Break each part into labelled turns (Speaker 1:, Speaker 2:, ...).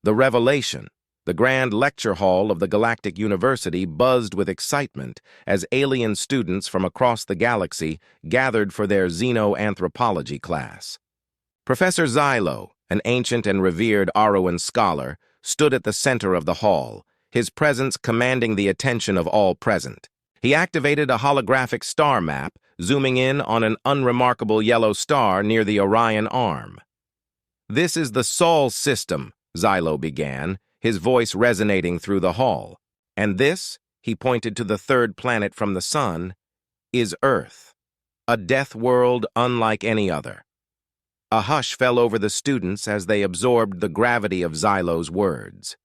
Speaker 1: The revelation, the grand lecture hall of the Galactic University buzzed with excitement as alien students from across the galaxy gathered for their xenoanthropology class. Professor Xylo, an ancient and revered Arrowan scholar, stood at the center of the hall, his presence commanding the attention of all present. He activated a holographic star map, zooming in on an unremarkable yellow star near the Orion Arm. "This is the Sol system," Xylo began, his voice resonating through the hall. "And this," he pointed to the third planet from the sun, "is Earth, a death world unlike any other." A hush fell over the students as they absorbed the gravity of Xylo's words.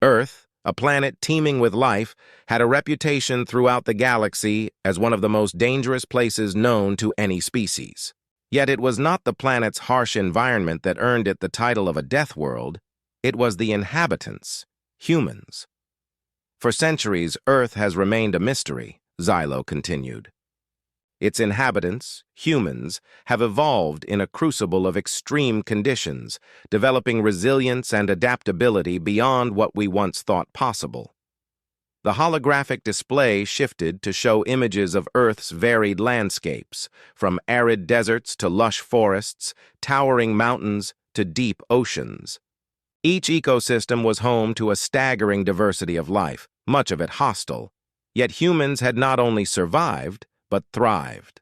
Speaker 1: Earth, a planet teeming with life, had a reputation throughout the galaxy as one of the most dangerous places known to any species. Yet it was not the planet's harsh environment that earned it the title of a death world. It was the inhabitants, humans. For centuries, Earth has remained a mystery, Xylo continued. Its inhabitants, humans, have evolved in a crucible of extreme conditions, developing resilience and adaptability beyond what we once thought possible. The holographic display shifted to show images of Earth's varied landscapes, from arid deserts to lush forests, towering mountains to deep oceans. Each ecosystem was home to a staggering diversity of life, much of it hostile. Yet humans had not only survived, but thrived.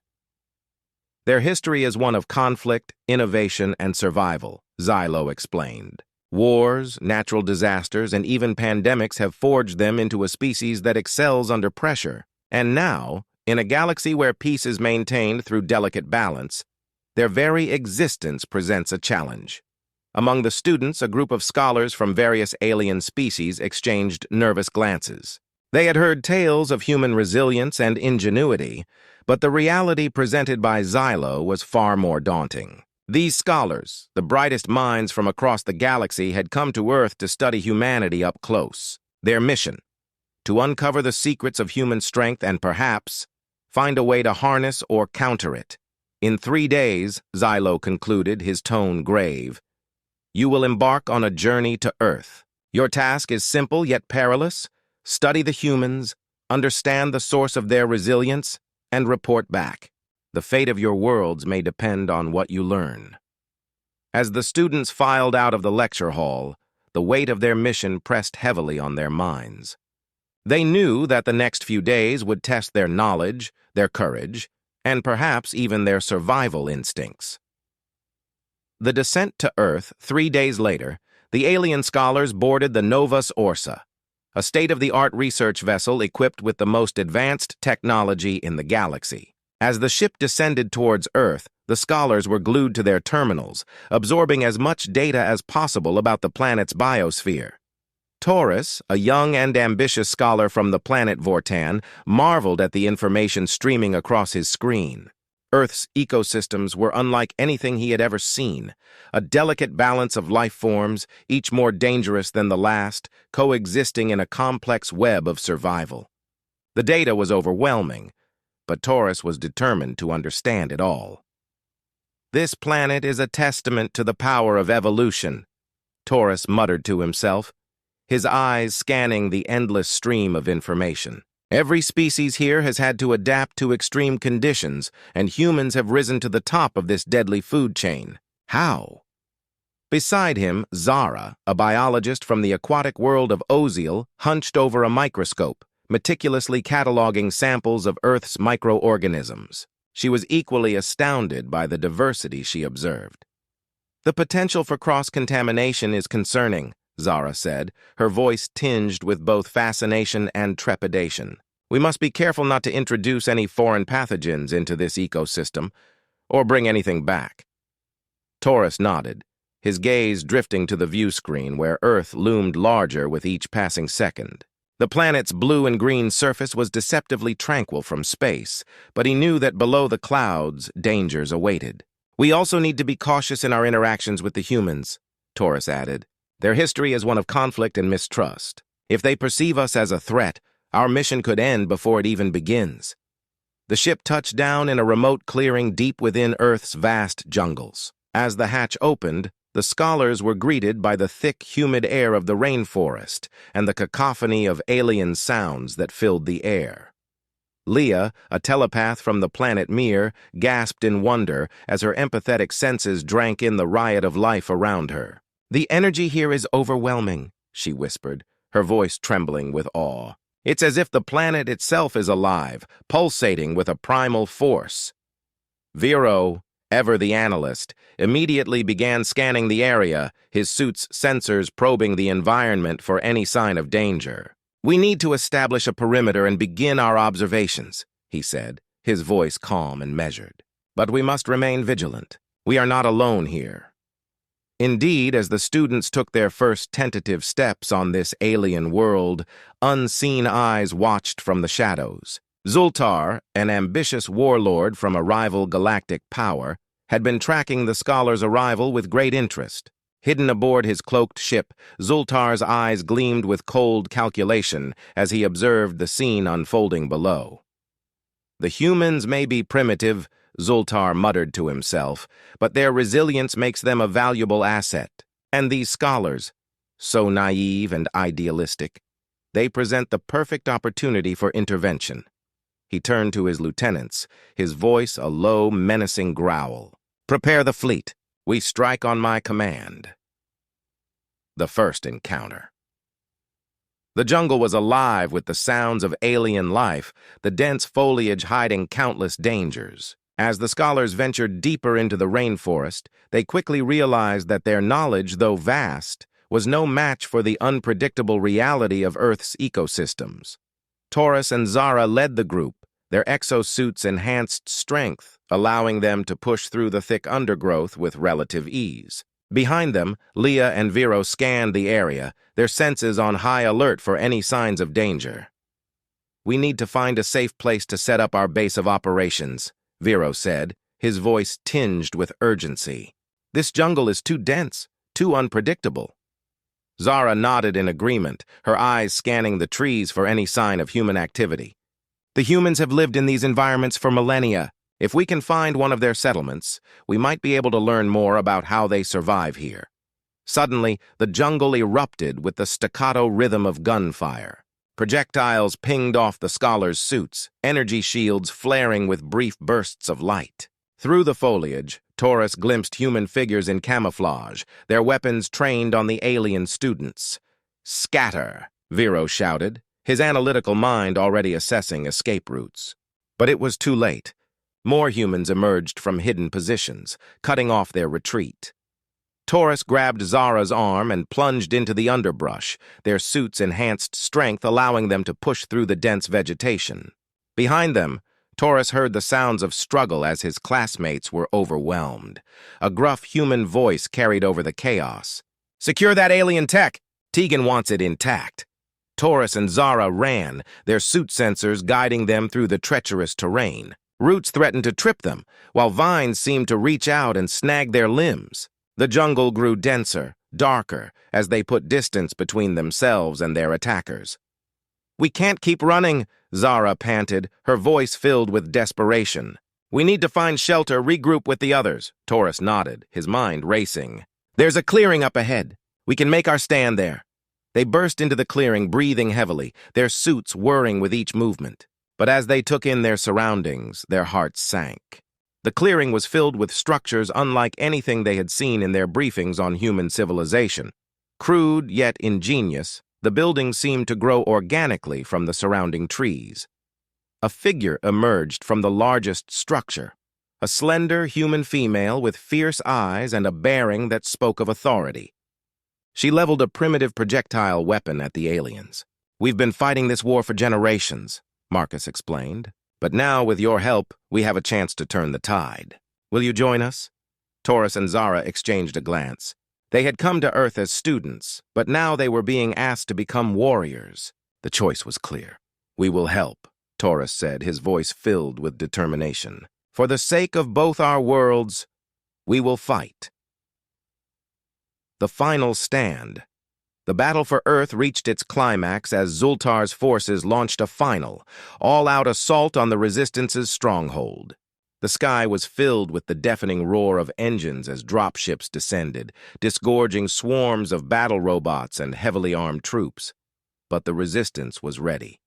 Speaker 1: Their history is one of conflict, innovation, and survival, Xylo explained. Wars, natural disasters, and even pandemics have forged them into a species that excels under pressure. And now, in a galaxy where peace is maintained through delicate balance, their very existence presents a challenge. Among the students, a group of scholars from various alien species exchanged nervous glances. They had heard tales of human resilience and ingenuity, but the reality presented by Xylo was far more daunting. These scholars, the brightest minds from across the galaxy, had come to Earth to study humanity up close. Their mission: to uncover the secrets of human strength and perhaps find a way to harness or counter it. In 3 days, Xylo concluded, his tone grave, you will embark on a journey to Earth. Your task is simple yet perilous. Study the humans, understand the source of their resilience, and report back. The fate of your worlds may depend on what you learn. As the students filed out of the lecture hall, the weight of their mission pressed heavily on their minds. They knew that the next few days would test their knowledge, their courage, and perhaps even their survival instincts. The descent to Earth 3 days later, the alien scholars boarded the Novus Orsa, a state-of-the-art research vessel equipped with the most advanced technology in the galaxy. As the ship descended towards Earth, the scholars were glued to their terminals, absorbing as much data as possible about the planet's biosphere. Taurus, a young and ambitious scholar from the planet Vortan, marveled at the information streaming across his screen. Earth's ecosystems were unlike anything he had ever seen, a delicate balance of life forms, each more dangerous than the last, coexisting in a complex web of survival. The data was overwhelming, but Taurus was determined to understand it all. "This planet is a testament to the power of evolution," Taurus muttered to himself, his eyes scanning the endless stream of information. "Every species here has had to adapt to extreme conditions, and humans have risen to the top of this deadly food chain. How?" Beside him, Zara, a biologist from the aquatic world of Oziel, hunched over a microscope, meticulously cataloging samples of Earth's microorganisms. She was equally astounded by the diversity she observed. "The potential for cross-contamination is concerning," Zara said, her voice tinged with both fascination and trepidation. "We must be careful not to introduce any foreign pathogens into this ecosystem, or bring anything back." Taurus nodded, his gaze drifting to the view screen where Earth loomed larger with each passing second. The planet's blue and green surface was deceptively tranquil from space, but he knew that below the clouds, dangers awaited. "We also need to be cautious in our interactions with the humans," Taurus added. "Their history is one of conflict and mistrust. If they perceive us as a threat, our mission could end before it even begins." The ship touched down in a remote clearing deep within Earth's vast jungles. As the hatch opened, the scholars were greeted by the thick, humid air of the rainforest and the cacophony of alien sounds that filled the air. Leah, a telepath from the planet Mir, gasped in wonder as her empathetic senses drank in the riot of life around her. "The energy here is overwhelming," she whispered, her voice trembling with awe. "It's as if the planet itself is alive, pulsating with a primal force." Vero, ever the analyst, immediately began scanning the area, his suit's sensors probing the environment for any sign of danger. "We need to establish a perimeter and begin our observations," he said, his voice calm and measured. "But we must remain vigilant. We are not alone here." Indeed, as the students took their first tentative steps on this alien world, unseen eyes watched from the shadows. Zultar, an ambitious warlord from a rival galactic power, had been tracking the scholars' arrival with great interest. Hidden aboard his cloaked ship, Zultar's eyes gleamed with cold calculation as he observed the scene unfolding below. "The humans may be primitive," Zultar muttered to himself, "but their resilience makes them a valuable asset. And these scholars, so naive and idealistic, they present the perfect opportunity for intervention." He turned to his lieutenants, his voice a low, menacing growl. "Prepare the fleet. We strike on my command." The first encounter. The jungle was alive with the sounds of alien life, the dense foliage hiding countless dangers. As the scholars ventured deeper into the rainforest, they quickly realized that their knowledge, though vast, was no match for the unpredictable reality of Earth's ecosystems. Taurus and Zara led the group, their exosuits enhanced strength, allowing them to push through the thick undergrowth with relative ease. Behind them, Leah and Vero scanned the area, their senses on high alert for any signs of danger. "We need to find a safe place to set up our base of operations," Vero said, his voice tinged with urgency. "This jungle is too dense, too unpredictable." Zara nodded in agreement, her eyes scanning the trees for any sign of human activity. "The humans have lived in these environments for millennia. If we can find one of their settlements, we might be able to learn more about how they survive here." Suddenly, the jungle erupted with the staccato rhythm of gunfire. Projectiles pinged off the scholars' suits, energy shields flaring with brief bursts of light. Through the foliage, Taurus glimpsed human figures in camouflage, their weapons trained on the alien students. "Scatter!" Vero shouted, his analytical mind already assessing escape routes. But it was too late. More humans emerged from hidden positions, cutting off their retreat. Taurus grabbed Zara's arm and plunged into the underbrush, their suits' enhanced strength allowing them to push through the dense vegetation. Behind them, Taurus heard the sounds of struggle as his classmates were overwhelmed. A gruff human voice carried over the chaos. "Secure that alien tech! Tegan wants it intact." Taurus and Zara ran, their suit sensors guiding them through the treacherous terrain. Roots threatened to trip them, while vines seemed to reach out and snag their limbs. The jungle grew denser, darker, as they put distance between themselves and their attackers. "We can't keep running," Zara panted, her voice filled with desperation. "We need to find shelter, regroup with the others." Taurus nodded, his mind racing. "There's a clearing up ahead. We can make our stand there." They burst into the clearing, breathing heavily, their suits whirring with each movement. But as they took in their surroundings, their hearts sank. The clearing was filled with structures unlike anything they had seen in their briefings on human civilization. Crude yet ingenious, the buildings seemed to grow organically from the surrounding trees. A figure emerged from the largest structure, a slender human female with fierce eyes and a bearing that spoke of authority. She leveled a primitive projectile weapon at the aliens. "We've been fighting this war for generations," Marcus explained. "But now, with your help, we have a chance to turn the tide. Will you join us?" Taurus and Zara exchanged a glance. They had come to Earth as students, but now they were being asked to become warriors. The choice was clear. "We will help," Taurus said, his voice filled with determination. "For the sake of both our worlds, we will fight." The final stand. The battle for Earth reached its climax as Zultar's forces launched a final, all-out assault on the Resistance's stronghold. The sky was filled with the deafening roar of engines as dropships descended, disgorging swarms of battle robots and heavily armed troops. But the resistance was ready.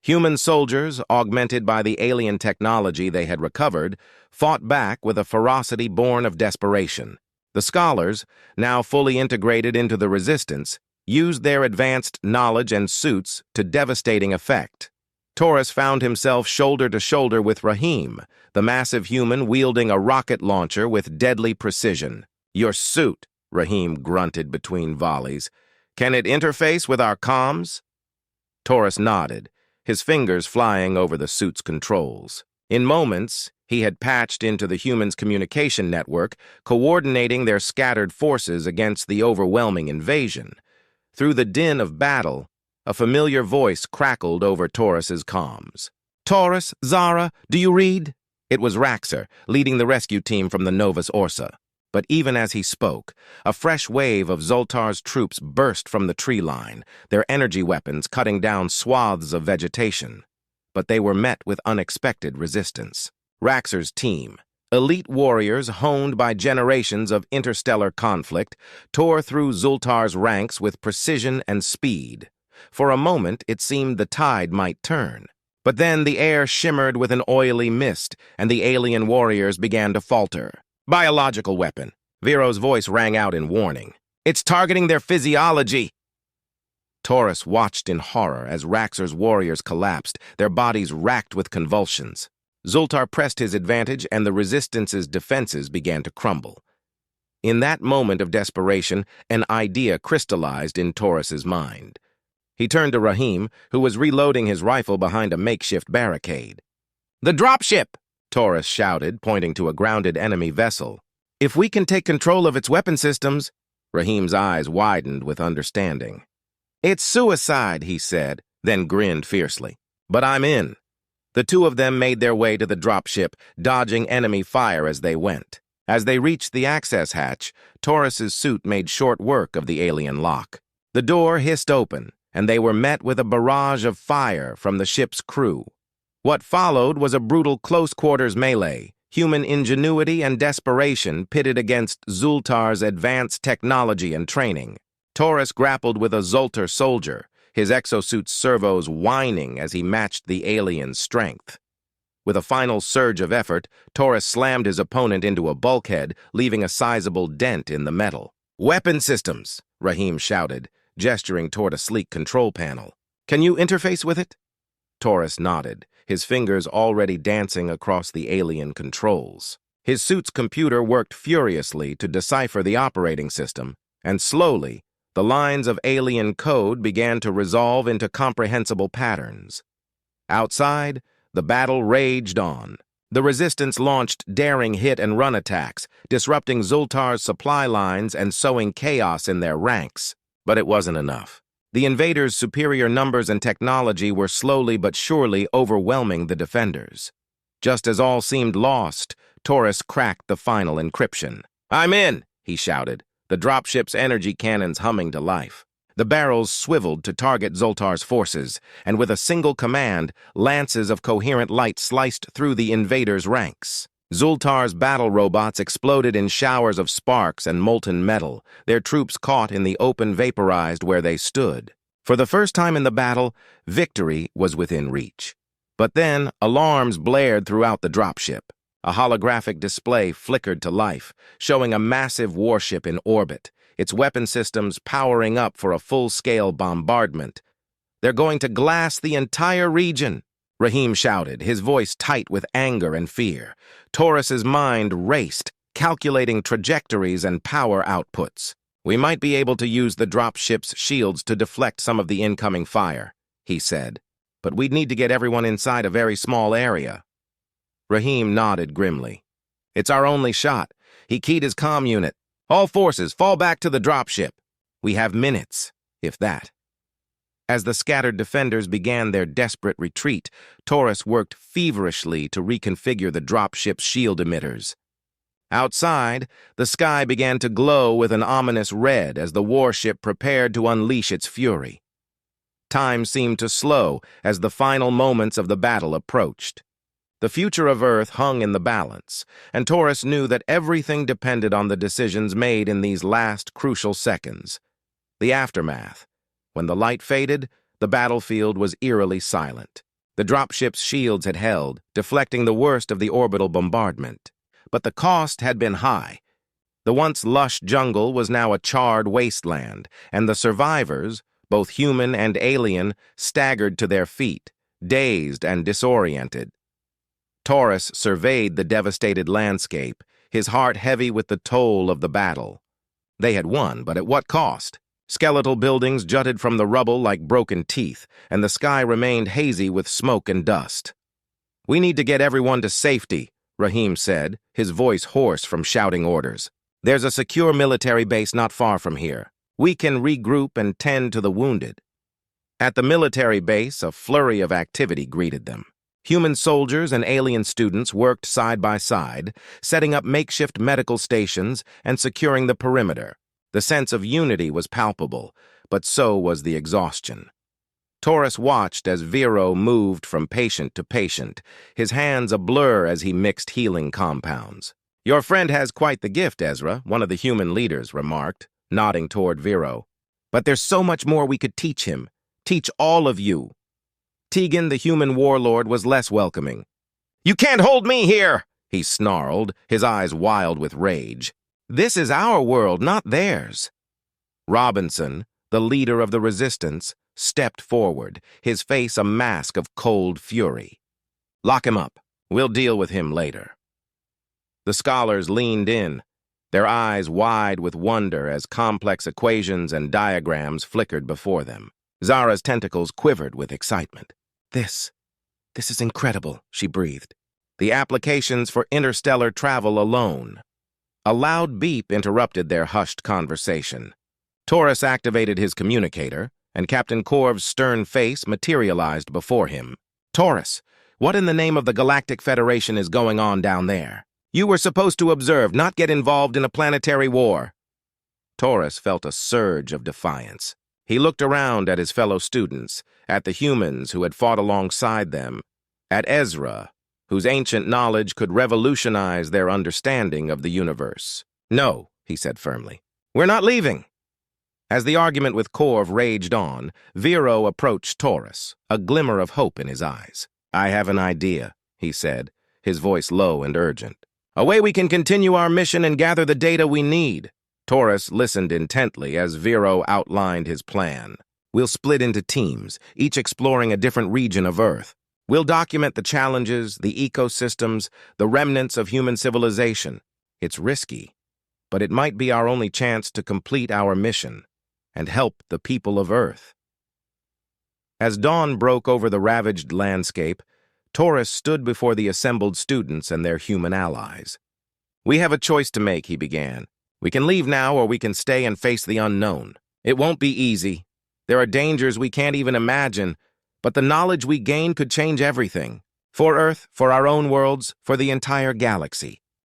Speaker 1: Human soldiers, augmented by the alien technology they had recovered, fought back with a ferocity born of desperation. The scholars, now fully integrated into the resistance, used their advanced knowledge and suits to devastating effect. Taurus found himself shoulder to shoulder with Rahim, the massive human wielding a rocket launcher with deadly precision. "Your suit," Rahim grunted between volleys. "Can it interface with our comms?" Taurus nodded, his fingers flying over the suit's controls. In moments, he had patched into the human's communication network, coordinating their scattered forces against the overwhelming invasion. Through the din of battle, a familiar voice crackled over Taurus's comms. "Taurus, Zara, do you read?" It was Raxer, leading the rescue team from the Novus Orsa. But even as he spoke, a fresh wave of Zoltar's troops burst from the tree line, their energy weapons cutting down swaths of vegetation. But they were met with unexpected resistance. Raxer's team, elite warriors honed by generations of interstellar conflict, tore through Zoltar's ranks with precision and speed. For a moment, it seemed the tide might turn. But then the air shimmered with an oily mist, and the alien warriors began to falter. "Biological weapon," Vero's voice rang out in warning. "It's targeting their physiology." Taurus watched in horror as Raxer's warriors collapsed, their bodies racked with convulsions. Zoltar pressed his advantage, and the Resistance's defenses began to crumble. In that moment of desperation, an idea crystallized in Taurus's mind. He turned to Rahim, who was reloading his rifle behind a makeshift barricade. "The dropship!" Taurus shouted, pointing to a grounded enemy vessel. "If we can take control of its weapon systems—" Rahim's eyes widened with understanding. "It's suicide," he said, then grinned fiercely. "But I'm in." The two of them made their way to the dropship, dodging enemy fire as they went. As they reached the access hatch, Taurus's suit made short work of the alien lock. The door hissed open, and they were met with a barrage of fire from the ship's crew. What followed was a brutal close-quarters melee, human ingenuity and desperation pitted against Zoltar's advanced technology and training. Taurus grappled with a Zoltar soldier, his exosuit's servos whining as he matched the alien's strength. With a final surge of effort, Taurus slammed his opponent into a bulkhead, leaving a sizable dent in the metal. "Weapon systems!" Rahim shouted, gesturing toward a sleek control panel. "Can you interface with it?" Taurus nodded, his fingers already dancing across the alien controls. His suit's computer worked furiously to decipher the operating system, and slowly, the lines of alien code began to resolve into comprehensible patterns. Outside, the battle raged on. The Resistance launched daring hit-and-run attacks, disrupting Zoltar's supply lines and sowing chaos in their ranks. But it wasn't enough. The invaders' superior numbers and technology were slowly but surely overwhelming the defenders. Just as all seemed lost, Taurus cracked the final encryption. "I'm in!" he shouted, the dropship's energy cannons humming to life. The barrels swiveled to target Zoltar's forces, and with a single command, lances of coherent light sliced through the invaders' ranks. Zoltar's battle robots exploded in showers of sparks and molten metal, their troops caught in the open vaporized where they stood. For the first time in the battle, victory was within reach. But then, alarms blared throughout the dropship. A holographic display flickered to life, showing a massive warship in orbit, its weapon systems powering up for a full-scale bombardment. "They're going to glass the entire region," Rahim shouted, his voice tight with anger and fear. Taurus's mind raced, calculating trajectories and power outputs. "We might be able to use the dropship's shields to deflect some of the incoming fire," he said. "But we'd need to get everyone inside a very small area." Rahim nodded grimly. "It's our only shot." He keyed his comm unit. "All forces, fall back to the dropship. We have minutes, if that." As the scattered defenders began their desperate retreat, Taurus worked feverishly to reconfigure the dropship's shield emitters. Outside, the sky began to glow with an ominous red as the warship prepared to unleash its fury. Time seemed to slow as the final moments of the battle approached. The future of Earth hung in the balance, and Taurus knew that everything depended on the decisions made in these last crucial seconds. The aftermath. When the light faded, the battlefield was eerily silent. The dropship's shields had held, deflecting the worst of the orbital bombardment. But the cost had been high. The once lush jungle was now a charred wasteland, and the survivors, both human and alien, staggered to their feet, dazed and disoriented. Taurus surveyed the devastated landscape, his heart heavy with the toll of the battle. They had won, but at what cost? Skeletal buildings jutted from the rubble like broken teeth, and the sky remained hazy with smoke and dust. "We need to get everyone to safety," Rahim said, his voice hoarse from shouting orders. "There's a secure military base not far from here. We can regroup and tend to the wounded." At the military base, a flurry of activity greeted them. Human soldiers and alien students worked side by side, setting up makeshift medical stations and securing the perimeter. The sense of unity was palpable, but so was the exhaustion. Taurus watched as Vero moved from patient to patient, his hands a blur as he mixed healing compounds. "Your friend has quite the gift, Ezra," one of the human leaders remarked, nodding toward Vero. "But there's so much more we could teach him. Teach all of you." Tegan, the human warlord, was less welcoming. "You can't hold me here!" he snarled, his eyes wild with rage. "This is our world, not theirs." Robinson, the leader of the resistance, stepped forward, his face a mask of cold fury. "Lock him up. We'll deal with him later." The scholars leaned in, their eyes wide with wonder as complex equations and diagrams flickered before them. Zara's tentacles quivered with excitement. This is incredible," she breathed. "The applications for interstellar travel alone." A loud beep interrupted their hushed conversation. Taurus activated his communicator, and Captain Korv's stern face materialized before him. "Taurus, what in the name of the Galactic Federation is going on down there? You were supposed to observe, not get involved in a planetary war." Taurus felt a surge of defiance. He looked around at his fellow students, at the humans who had fought alongside them, at Ezra, whose ancient knowledge could revolutionize their understanding of the universe. "No," he said firmly. "We're not leaving." As the argument with Korv raged on, Vero approached Taurus, a glimmer of hope in his eyes. "I have an idea," he said, his voice low and urgent. "A way we can continue our mission and gather the data we need." Taurus listened intently as Vero outlined his plan. "We'll split into teams, each exploring a different region of Earth. We'll document the challenges, the ecosystems, the remnants of human civilization. It's risky, but it might be our only chance to complete our mission and help the people of Earth." As dawn broke over the ravaged landscape, Taurus stood before the assembled students and their human allies. "We have a choice to make," he began. "We can leave now or we can stay and face the unknown. It won't be easy. There are dangers we can't even imagine, but the knowledge we gain could change everything. For Earth, for our own worlds, for the entire galaxy."